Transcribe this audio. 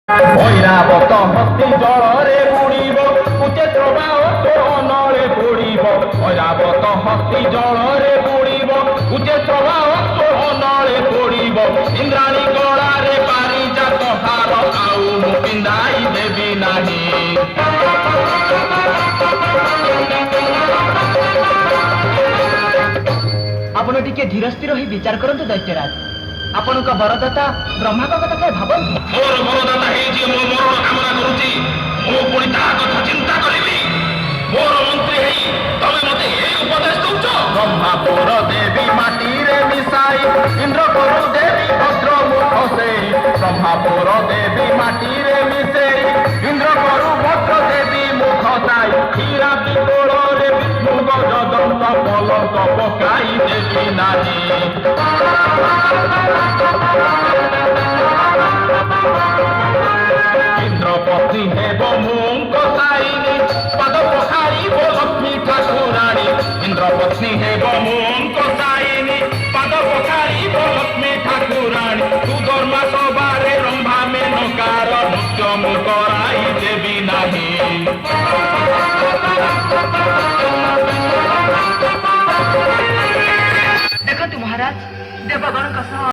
ঐরাবତ হস্তি জଳରେ ବୁଡ଼ିବ ଉଚ୍ଚ ପ୍ରବାହ ତୋରଣରେ ପଡ଼ିବ ଐରାବତ ହସ୍ତି ଜଳରେ ବୁଡ଼ିବ ଉଚ୍ଚ ପ୍ରବାହ ତୋରଣରେ ପଡ଼ିବ ଇନ୍ଦ୍ରାଣୀ ଗଳାରେ ପାରିଜାତ ହାର ଆଉ ମୁଁ ପିନ୍ଧାଇ ଦେବି ନାହିଁ। ଆପଣ ଟିକେ ଧୀର ସ୍ଥିର ହୋଇ ବିଚାର କରନ୍ତୁ ଦୈତ୍ୟରାଜ। ଆପଣଙ୍କ ବରଦାତା ବ୍ରହ୍ମାଙ୍କ କଥା ଥାଏ ଭାବନ୍ତୁ। ମୋର ବରଦାତା ହେଇଛି ମୋ ମରଣ କାମନା କରୁଛି, ମୁଁ ପୁଣି ତାହା କଥା ଚିନ୍ତା କରିବି। ମୋର ମନ୍ତ୍ରୀ ହେଇ ତମେ ମତେ ଏ ଉପଦେଶ ଦଉଛ? ବ୍ରହ୍ମା ପର ଦେବୀ ମାଟିରେ ମିଶାଇ ଇନ୍ଦ୍ର କରୁ ଦେବୀ ଭଦ୍ର ମୁଖ ସେଇ ବ୍ରହ୍ମା ପର ଦେବୀ ମାଟିରେ ମିଶେଇ ଇନ୍ଦ୍ର କରୁ ଭଦ୍ର ଦେବୀ ମୁଖ ସାଇ ହୀରା ପିତଳରେ ବିଷ୍ଣୁ ଗଜଦନ୍ତ ପଲଙ୍କ ପକାଇ ଦେବି ନାହିଁ। ଇନ୍ଦ୍ରପତ୍ନୀ ହେବ ମୁଙ୍କ ସାଇନି ପାଦ ପକାଇବ ଲକ୍ଷ୍ମୀ ଠାକୁରାଣୀ ଇନ୍ଦ୍ରପତ୍ନୀ ହେବ ମୁଙ୍କ ସାଇନି ପାଦ ପକାଇବ ଲକ୍ଷ୍ମୀ ଠାକୁରାଣୀ ସୁଧର୍ମା ସଭାରେ ରମ୍ଭା ମେନକାର ନୃତ୍ୟ ମୁଁ କରାଇ ଦେବି ନାହିଁ। ଦେଖନ୍ତୁ ମହାରାଜ ଦେବଗଣଙ୍କ ସହ